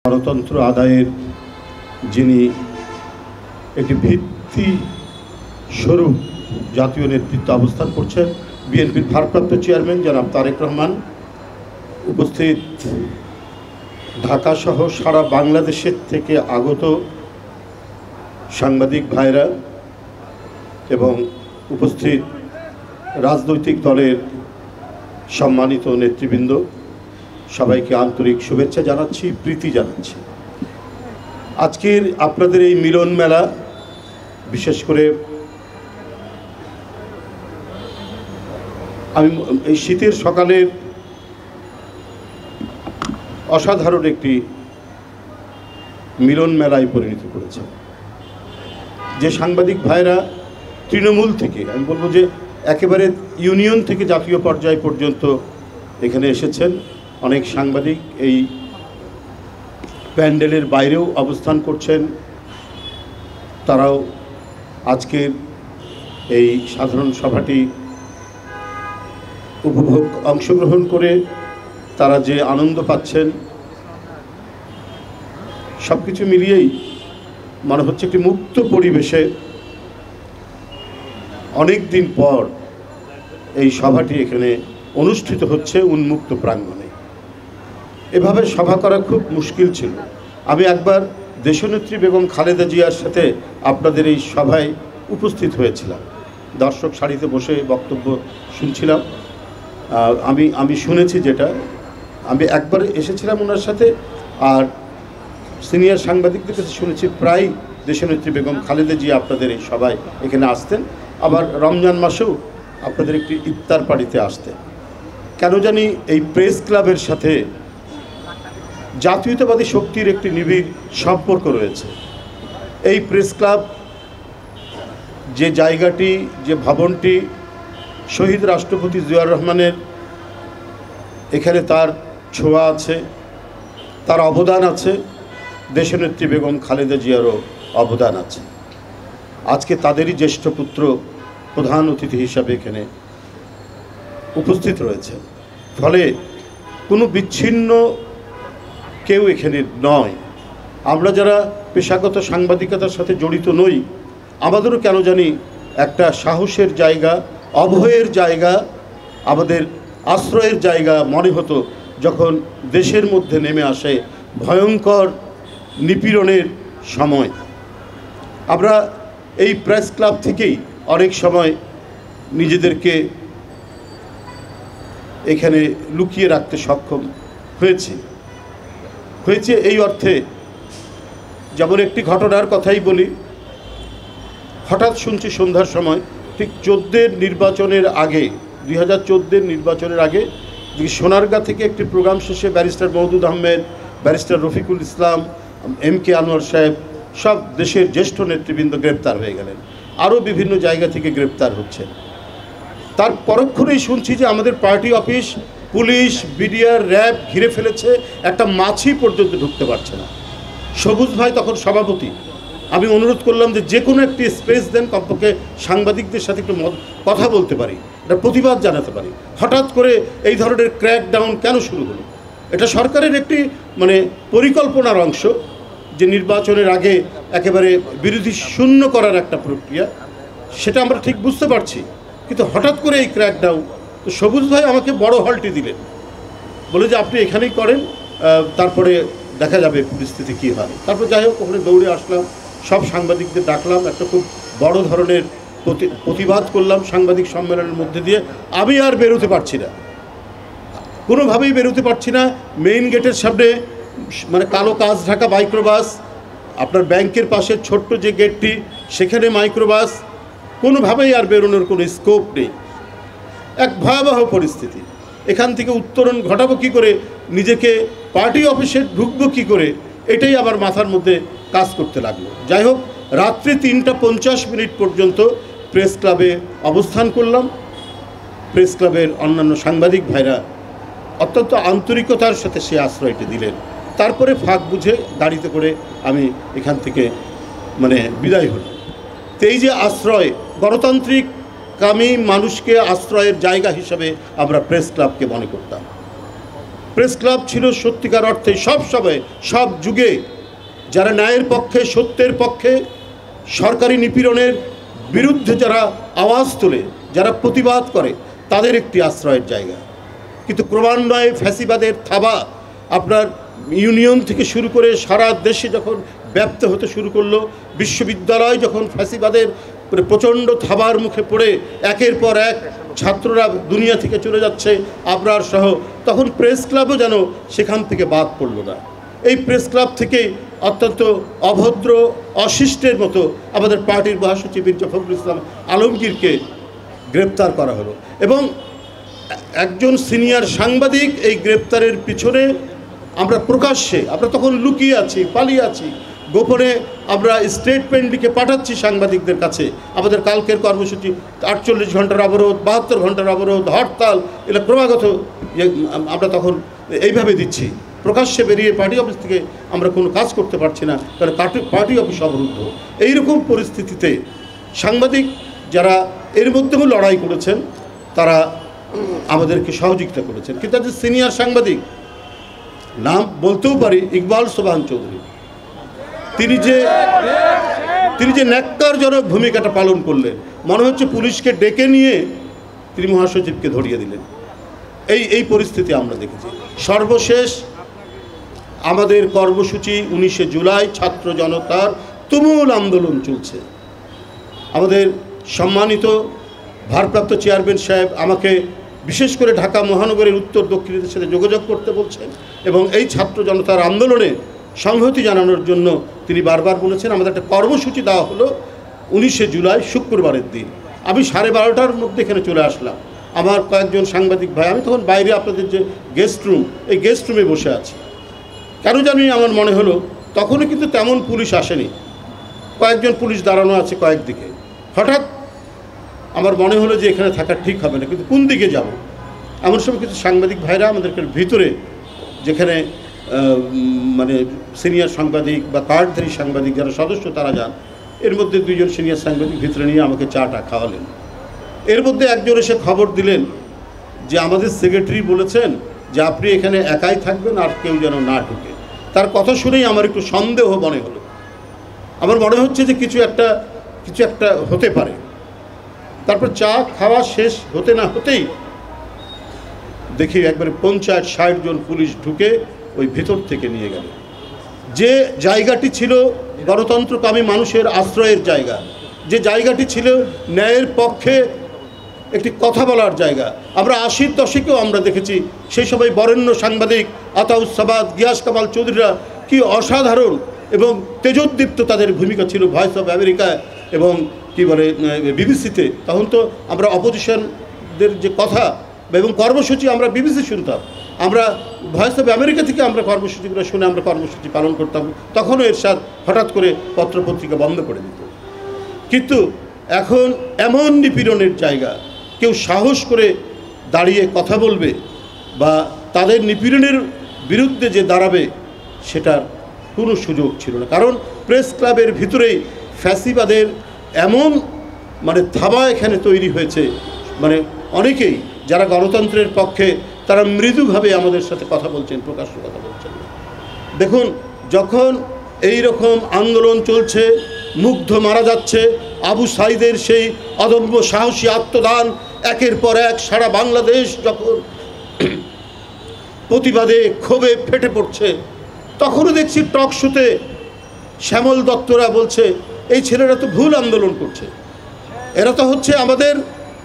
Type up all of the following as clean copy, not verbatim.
গণতন্ত্র আদায়ের যিনি একটি ভিত্তি স্বরূপ জাতীয় নেতৃত্ব অবস্থান করছেন, বিএনপির ভারপ্রাপ্ত চেয়ারম্যান জনাব তারেক রহমান, উপস্থিত ঢাকা সহ সারা বাংলাদেশের থেকে আগত সাংবাদিক ভাইরা এবং উপস্থিত রাজনৈতিক দলের সম্মানিত নেতৃবৃন্দ, সবাইকে আন্তরিক শুভেচ্ছা জানাচ্ছি, প্রীতি জানাচ্ছি। আজকের আপনাদের এই মিলন মেলা, বিশেষ করে আমি এই শীতের সকালের অসাধারণ একটি মিলন মেলায় পরিণত করেছে। যে সাংবাদিক ভাইরা তৃণমূল থেকে, আমি বলবো যে একেবারে ইউনিয়ন থেকে জাতীয় পর্যায় পর্যন্ত এখানে এসেছেন, অনেক সাংবাদিক এই প্যান্ডেলের বাইরেও অবস্থান করছেন, তারাও আজকের এই সাধারণ সভাটি উপভোগ অংশগ্রহণ করে তারা যে আনন্দ পাচ্ছেন, সব কিছু মিলিয়েই মনে হচ্ছে একটি মুক্ত পরিবেশে অনেক দিন পর এই সভাটি এখানে অনুষ্ঠিত হচ্ছে উন্মুক্ত প্রাঙ্গণে। এভাবে সভা করা খুব মুশকিল ছিল। আমি একবার দেশনেত্রী বেগম খালেদা জিয়ার সাথে আপনাদের এই সভায় উপস্থিত হয়েছিলাম, দর্শক সারিতে বসে বক্তব্য শুনছিলাম। আমি শুনেছি, যেটা আমি একবার এসেছিলাম ওনার সাথে, আর সিনিয়র সাংবাদিকদের কাছে শুনেছি প্রায় দেশনেত্রী বেগম খালেদা জিয়া আপনাদের এই সভায় এখানে আসতেন, আবার রমজান মাসেও আপনাদের একটি ইফতার পার্টিতে আসতেন। কেন জানি এই প্রেস ক্লাবের সাথে জাতীয়তাবাদী শক্তির একটি নিবিড় সম্পর্ক রয়েছে। এই প্রেস ক্লাব, যে জায়গাটি, যে ভবনটি শহীদ রাষ্ট্রপতি জিয়াউর রহমানের, এখানে তার ছোঁয়া আছে, তার অবদান আছে, দেশনেত্রী বেগম খালেদা জিয়ারও অবদান আছে। আজকে তাদেরই জ্যেষ্ঠ পুত্র প্রধান অতিথি হিসাবে এখানে উপস্থিত রয়েছে। ফলে কোনো বিচ্ছিন্ন কেউ এখানে নয়। আমরা যারা পেশাগত সাংবাদিকতার সাথে জড়িত নই, আমাদেরও কেন জানি একটা সাহসের জায়গা, অভয়ের জায়গা, আমাদের আশ্রয়ের জায়গা মনে হতো যখন দেশের মধ্যে নেমে আসে ভয়ঙ্কর নিপীড়নের সময়। আমরা এই প্রেস ক্লাব থেকেই অনেক সময় নিজেদেরকে এখানে লুকিয়ে রাখতে সক্ষম হয়েছে এই অর্থে, যেমন একটি ঘটনার কথাই বলি। হঠাৎ শুনছি সন্ধ্যার সময়, ঠিক 14 নির্বাচনের আগে, 2014 নির্বাচনের আগে, সোনারগাঁ থেকে একটি প্রোগ্রাম শেষে barrister Moudud Ahmed, barrister Rafiqul Islam, MK Anwar সাহেব, সব দেশের জ্যেষ্ঠ নেতৃবৃন্দ গ্রেপ্তার হয়ে গেলেন। আরও বিভিন্ন জায়গা থেকে গ্রেপ্তার হচ্ছে। তার পরক্ষণেই শুনছি যে আমাদের party office police, BDR, RAB ঘিরে ফেলেছে, একটা মাছি পর্যন্ত ঢুকতে পারছে না। সবুজ ভাই তখন সভাপতি, আমি অনুরোধ করলাম যে কোনো একটি স্পেস দেন, কমপক্ষে সাংবাদিকদের সাথে একটু কথা বলতে পারি, এটা প্রতিবাদ জানাতে পারি। হঠাৎ করে এই ধরনের ক্র্যাকডাউন কেন শুরু হলো? এটা সরকারের একটি পরিকল্পনার অংশ, যে নির্বাচনের আগে একেবারে বিরোধী শূন্য করার একটা প্রক্রিয়া, সেটা আমরা ঠিক বুঝতে পারছি। কিন্তু হঠাৎ করে এই ক্র্যাকডাউন, তো সবুজ ভাই আমাকে বড় হলটি দিলেন, বলে যে আপনি এখানেই করেন, তারপরে দেখা যাবে পরিস্থিতি কী হয়। তারপর যাই হোক, ওখানে দৌড়ে আসলাম, সব সাংবাদিকদের ডাকলাম, একটা খুব বড় ধরনের প্রতিবাদ করলাম সাংবাদিক সম্মেলনের মধ্যে দিয়ে। আমি আর বেরোতে পারছি না, কোনোভাবেই বেরোতে পারছি না। মেইন গেটের সামনে কালো কাঁচ ঢাকা মাইক্রোবাস, আপনার ব্যাংকের পাশে ছোট্ট যে গেটটি, সেখানে মাইক্রোবাস, কোনোভাবেই আর বেরোনোর কোনো স্কোপ নেই। এক ভয়াবহ পরিস্থিতি। এখান থেকে উত্তরণ ঘটাবো কী করে, নিজেকে পার্টি অফিসে ঢুকবো কী করে, এটাই আমার মাথার মধ্যে কাজ করতে লাগলো। যাই হোক, রাত্রি 3:50 পর্যন্ত প্রেস ক্লাবে অবস্থান করলাম। প্রেস ক্লাবের অন্যান্য সাংবাদিক ভাইরা অত্যন্ত আন্তরিকতার সাথে সে আশ্রয়টি দিলেন। তারপরে ফাঁক বুঝে গাড়িতে করে আমি এখান থেকে বিদায় হলাম। তো এই যে আশ্রয়, গণতান্ত্রিক কামী মানুষকে আশ্রয়ের জায়গা হিসাবে আমরা প্রেস ক্লাবকে মনে করতাম। প্রেস ক্লাব ছিল সত্যিকার অর্থে সব সময় সব যুগে যারা ন্যায়ের পক্ষে, সত্যের পক্ষে, সরকারি নিপীড়নের বিরুদ্ধে যারা আওয়াজ তোলে, যারা প্রতিবাদ করে, তাদের একটি আশ্রয়ের জায়গা। কিন্তু ক্রমান্বয়ে ফ্যাসিবাদের থাবা আপনার ইউনিয়ন থেকে শুরু করে সারা দেশে যখন ব্যাপ্ত হতে শুরু করলো, বিশ্ববিদ্যালয় যখন ফ্যাসিবাদের প্রচণ্ড থাবার মুখে পড়ে একের পর এক ছাত্ররা দুনিয়া থেকে চলে যাচ্ছে আবরার সহ, তখন প্রেস ক্লাবও যেন সেখান থেকে বাদ পড়ল না। এই প্রেস ক্লাব থেকে অত্যন্ত অভদ্র, অশিষ্টের মতো আমাদের পার্টির মহাসচিব মির্জা ফখরুল ইসলাম আলমগীরকে গ্রেপ্তার করা হলো এবং একজন সিনিয়র সাংবাদিক এই গ্রেপ্তারের পিছনে আমরা প্রকাশ্যে, আমরা তখন লুকিয়ে আছি, পালিয়ে আছি, গোপনে আমরা স্টেটমেন্ট লিখে পাঠাচ্ছি সাংবাদিকদের কাছে। আমাদের কালকের কর্মসূচি 48 ঘন্টার অবরোধ, 72 ঘন্টার অবরোধ, হরতাল, এটা ক্রমাগত আমরা তখন এইভাবে দিচ্ছি। প্রকাশ্যে বেরিয়ে পার্টি অফিস থেকে আমরা কোনো কাজ করতে পারছি না, কারণ পার্টি অফিস অবরুদ্ধ। এইরকম পরিস্থিতিতে সাংবাদিক যারা এর মধ্যেও লড়াই করেছেন, তারা আমাদেরকে সহযোগিতা করেছেন। কিন্তু একজন সিনিয়র সাংবাদিক, নাম বলতেও পারি, ইকবাল সোবহান চৌধুরী, তিনি যে ন্যাক্কারজনক ভূমিকাটা পালন করলেন, মনে হচ্ছে পুলিশকে ডেকে নিয়ে তিনি মহাসচিবকে ধরিয়ে দিলেন। এই পরিস্থিতি আমরা দেখেছি। সর্বশেষ আমাদের কর্মসূচি 19 জুলাই ছাত্র জনতার তুমুল আন্দোলন চলছে। আমাদের সম্মানিত ভারপ্রাপ্ত চেয়ারম্যান সাহেব আমাকে বিশেষ করে ঢাকা মহানগরের উত্তর দক্ষিণের সাথে যোগাযোগ করতে বলছেন এবং এই ছাত্র জনতার আন্দোলনে সংহতি জানানোর জন্য তিনি বারবার বলেছেন। আমাদের একটা কর্মসূচি দেওয়া হলো 19 জুলাই শুক্রবারের দিন। আমি 12:30টার মধ্যে এখানে চলে আসলাম। আমার কয়েকজন সাংবাদিক ভাই, আমি তখন বাইরে আপনাদের যে গেস্ট রুম, এই গেস্ট রুমে বসে আছি। কেন জানি আমার মনে হলো, তখনও কিন্তু তেমন পুলিশ আসেনি, কয়েকজন পুলিশ দাঁড়ানো আছে কয়েকদিকে। হঠাৎ আমার মনে হলো যে এখানে থাকা ঠিক হবে না, কিন্তু কোন দিকে যাব। এমন সময় কিছু সাংবাদিক ভাইরা আমাদেরকে ভিতরে, যেখানে মানে সিনিয়র সাংবাদিক বা কার্ডধারী সাংবাদিক যারা সদস্য তারা যান, এর মধ্যে 2 জন সিনিয়র সাংবাদিক ভিতরে নিয়ে আমাকে চাটা খাওয়ালেন। এর মধ্যে একজন এসে খবর দিলেন যে আমাদের সেক্রেটারি বলেছেন যে আপনি এখানে একাই থাকবেন, আর কেউ যেন না ঢুকে। তার কথা শুনেই আমার একটু সন্দেহ মনে হলো। আমার মনে হচ্ছে যে কিছু একটা হতে পারে। তারপর চা খাওয়া শেষ হতে না হতেই দেখি একবারে 50-60 জন পুলিশ ঢুকে ওই ভিতর থেকে নিয়ে গেল। যে জায়গাটি ছিল গণতন্ত্রকামী মানুষের আশ্রয়ের জায়গা, যে জায়গাটি ছিল ন্যায়ের পক্ষে একটি কথা বলার জায়গা। আমরা 80-র দশকেও আমরা দেখেছি সেই সময় বরেণ্য সাংবাদিক আতাউজ্জামান, গিয়াস কামাল চৌধুরীরা কি অসাধারণ এবং তেজোদ্দীপ্ত তাদের ভূমিকা ছিল ভয়েস অফ আমেরিকা এবং কি বলে বিবিসিতে। তখন তো আমরা অপোজিশনদের যে কথা এবং কর্মসূচি আমরা বিবিসি শুনতাম, আমরা ভয়েস অফ আমেরিকা থেকে আমরা কর্মসূচিগুলো শুনে আমরা কর্মসূচি পালন করতাম। তখনও এরশাদ হঠাৎ করে পত্রপত্রিকা বন্ধ করে দিত। কিন্তু এখন এমন নিপীড়নের জায়গা, কেউ সাহস করে দাঁড়িয়ে কথা বলবে বা তাদের নিপীড়নের বিরুদ্ধে যে দাঁড়াবে, সেটার কোনো সুযোগ ছিল না। কারণ প্রেস ক্লাবের ভিতরেই ফ্যাসিবাদের এমন মানে থাবা এখানে তৈরি হয়েছে, মানে অনেকেই যারা গণতন্ত্রের পক্ষে তারা মৃদুভাবে আমাদের সাথে কথা বলছেন, প্রকাশ্য কথা বলছেন। দেখুন, যখন এই রকম আন্দোলন চলছে, মুগ্ধ মারা যাচ্ছে, আবু সাইদের সেই অদম্য সাহসী আত্মদান একের পর এক সারা বাংলাদেশ যখন প্রতিবাদে ক্ষোভে ফেটে পড়ছে, তখনও দেখছি টক শোতে শ্যামল দত্তরা বলছে এই ছেলেরা তো ভুল আন্দোলন করছে, এরা তো হচ্ছে আমাদের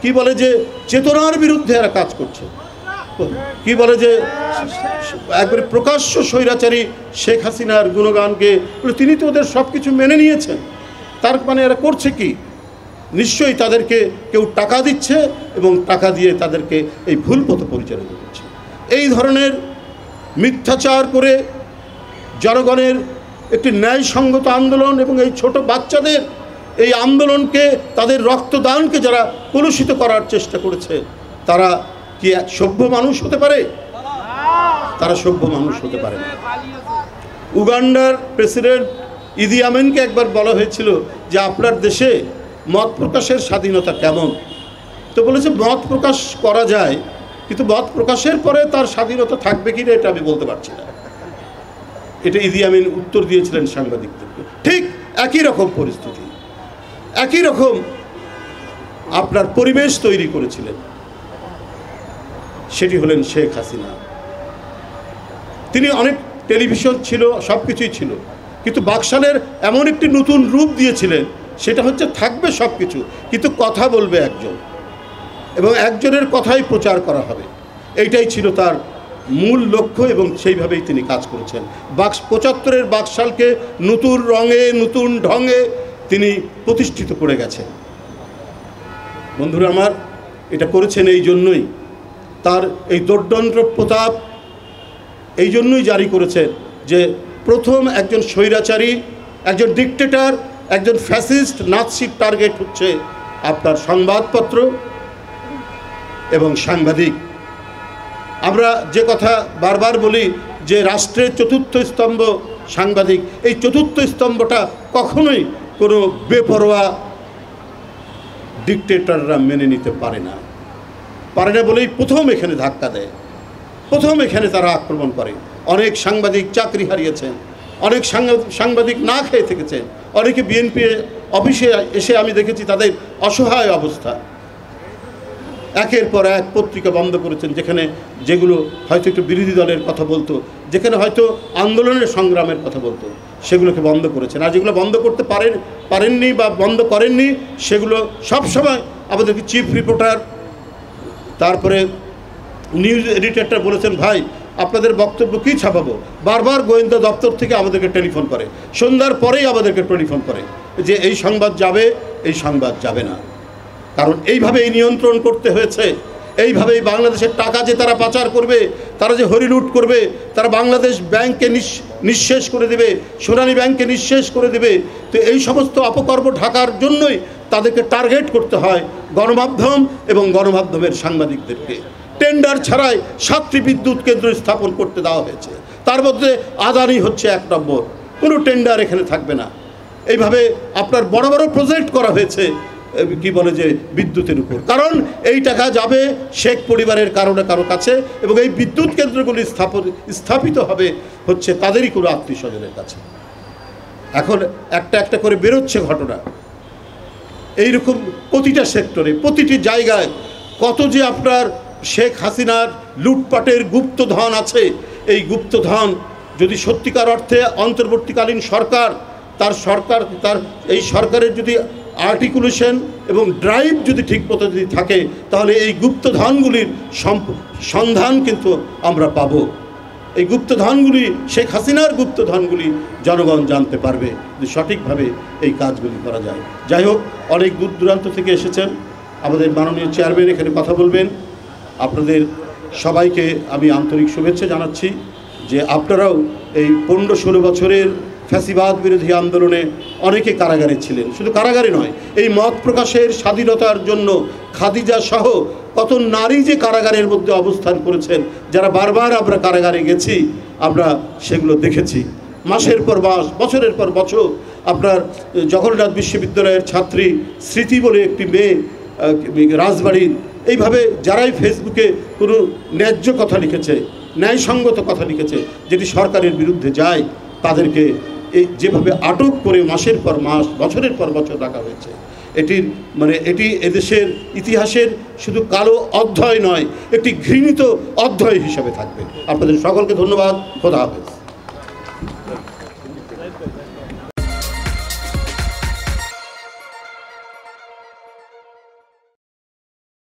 কি বলে যে চেতনার বিরুদ্ধে এরা কাজ করছে, কি বলে যে একবারে প্রকাশ্য স্বৈরাচারী শেখ হাসিনার গুণগানকে তিনি তো ওদের সব কিছু মেনে নিয়েছেন। তার মানে এরা করছে কি? নিশ্চয়ই তাদেরকে কেউ টাকা দিচ্ছে এবং টাকা দিয়ে তাদেরকে এই ভুল পথে পরিচালিত করছে। এই ধরনের মিথ্যাচার করে জনগণের একটি ন্যায়সঙ্গত আন্দোলন এবং এই ছোট বাচ্চাদের এই আন্দোলনকে, তাদের রক্তদানকে যারা কলুষিত করার চেষ্টা করেছে, তারা কি এক সভ্য মানুষ হতে পারে? তারা সভ্য মানুষ হতে পারে না। উগান্ডার প্রেসিডেন্ট ইদি আমিনকে একবার বলা হয়েছিল যে আপনার দেশে মত প্রকাশের স্বাধীনতা কেমন? তো বলেছে মত প্রকাশ করা যায়, কিন্তু মত প্রকাশের পরে তার স্বাধীনতা থাকবে কিনা এটা আমি বলতে পারছি না। এটা ইদি আমিন উত্তর দিয়েছিলেন সাংবাদিকদেরকে। ঠিক একই রকম পরিস্থিতি, একই রকম আপনার পরিবেশ তৈরি করেছিলেন, সেটি হলেন শেখ হাসিনা। তিনি অনেক টেলিভিশন ছিল, সব কিছুই ছিল, কিন্তু বাকশালের এমন একটি নতুন রূপ দিয়েছিলেন, সেটা হচ্ছে থাকবে সব কিছু, কিন্তু কথা বলবে একজন এবং একজনের কথাই প্রচার করা হবে। এইটাই ছিল তার মূল লক্ষ্য এবং সেইভাবেই তিনি কাজ করেছেন। ৭৫-এর বাকশালকে নতুন রঙে নতুন ঢঙে তিনি প্রতিষ্ঠিত করে গেছেন। বন্ধুরা আমার, এটা করেছেন এই জন্যই, তার এই দোর্দণ্ড প্রতাপ এই জন্যই জারি করেছেন যে প্রথম একজন স্বৈরাচারী, একজন ডিক্টেটর, একজন ফ্যাসিস্ট নাৎসির টার্গেট হচ্ছে আপনার সংবাদপত্র এবং সাংবাদিক। আমরা যে কথা বারবার বলি যে রাষ্ট্রের চতুর্থ স্তম্ভ সাংবাদিক, এই চতুর্থ স্তম্ভটা কখনোই কোনো বেপরোয়া ডিক্টেটররা মেনে নিতে পারে না বলেই প্রথম এখানে ধাক্কা দেয়, প্রথম এখানে তারা আক্রমণ করে। অনেক সাংবাদিক চাকরি হারিয়েছেন, অনেক সাংবাদিক না খেয়ে থেকেছেন, অনেকে বিএনপি অফিসে এসে আমি দেখেছি তাদের অসহায় অবস্থা। একের পর এক পত্রিকা বন্ধ করেছেন, যেগুলো হয়তো একটু বিরোধী দলের কথা বলতো, যেখানে হয়তো আন্দোলনের সংগ্রামের কথা বলতো, সেগুলোকে বন্ধ করেছেন। আর যেগুলো বন্ধ করতে পারেননি বা বন্ধ করেননি, সেগুলো সবসময় আমাদেরকে চিফ রিপোর্টার, তারপরে নিউজ এডিটরটা বলেছেন, ভাই আপনাদের বক্তব্য কী ছাপাবো, বারবার গোয়েন্দা দপ্তর থেকে আমাদেরকে টেলিফোন করে, সন্ধ্যার পরেই আমাদেরকে টেলিফোন করে যে এই সংবাদ যাবে, এই সংবাদ যাবে না। কারণ এইভাবেই নিয়ন্ত্রণ করতে হয়েছে, এইভাবেই বাংলাদেশের টাকা যে তারা পাচার করবে, তারা যে হরিলুট করবে, তারা বাংলাদেশ ব্যাংককে নিঃশেষ করে দেবে, সোনালী ব্যাংককে নিঃশেষ করে দেবে। তো এই সমস্ত অপকর্ম ঢাকার জন্যই তাদেরকে টার্গেট করতে হয় গণমাধ্যম এবং গণমাধ্যমের সাংবাদিকদেরকে। টেন্ডার ছাড়াই 7টি বিদ্যুৎ কেন্দ্র স্থাপন করতে দেওয়া হয়েছে, তার মধ্যে আদানি হচ্ছে 1 নম্বর। কোনো টেন্ডার এখানে থাকবে না। এইভাবে আপনার বড় বড় প্রজেক্ট করা হয়েছে কি বলে যে বিদ্যুতের উপর, কারণ এই টাকা যাবে শেখ পরিবারের কারো কাছে এবং এই বিদ্যুৎ কেন্দ্রগুলি স্থাপিত হবে হচ্ছে তাদেরই কোনো আত্মীয় স্বজনের কাছে। এখন একটা একটা করে বেরোচ্ছে ঘটনা, এইরকম প্রতিটা সেক্টরে, প্রতিটি জায়গায় কত যে আপনার শেখ হাসিনার লুটপাটের গুপ্তধন আছে। এই গুপ্তধন যদি সত্যিকার অর্থে অন্তর্বর্তীকালীন সরকার তার এই সরকারের যদি আর্টিকুলেশন এবং ড্রাইভ যদি ঠিকমতো যদি থাকে, তাহলে এই গুপ্তধনগুলির সন্ধান কিন্তু আমরা পাবো। এই গুপ্তধনগুলি, শেখ হাসিনার গুপ্তধনগুলি জনগণ জানতে পারবে যে সঠিকভাবে এই কাজগুলি করা যায়। যাই হোক, অনেক দূর দূরান্ত থেকে এসেছেন, আমাদের মাননীয় চেয়ারম্যান এখানে কথা বলবেন। আপনাদের সবাইকে আমি আন্তরিক শুভেচ্ছা জানাচ্ছি যে আপনারাও এই 15-16 বছরের ফ্যাসিবাদ বিরোধী আন্দোলনে অনেকে কারাগারে ছিলেন। শুধু কারাগারে নয়, এই মত প্রকাশের স্বাধীনতার জন্য খাদিজা সহ কত নারী যে কারাগারের মধ্যে অবস্থান করেছেন, যারা বারবার আমরা কারাগারে গেছি, আমরা সেগুলো দেখেছি। মাসের পর মাস, বছরের পর বছর আপনার জগন্নাথ বিশ্ববিদ্যালয়ের ছাত্রী স্মৃতি বলে একটি মেয়ে রাজবাড়ির, এইভাবে যারাই ফেসবুকে কোনো ন্যায্য কথা লিখেছে, ন্যায়সঙ্গত কথা লিখেছে যেটি সরকারের বিরুদ্ধে যায়, তাদেরকে যেভাবে আটক করে মাসের পর মাস, বছরের পর বছর রাখা হয়েছে, এটি এদেশের ইতিহাসের শুধু কালো অধ্যায় নয়, একটি ঘৃণিত অধ্যায় হিসাবে থাকবে। আপনাদের সকলকে ধন্যবাদ। খোদা হাফেজ।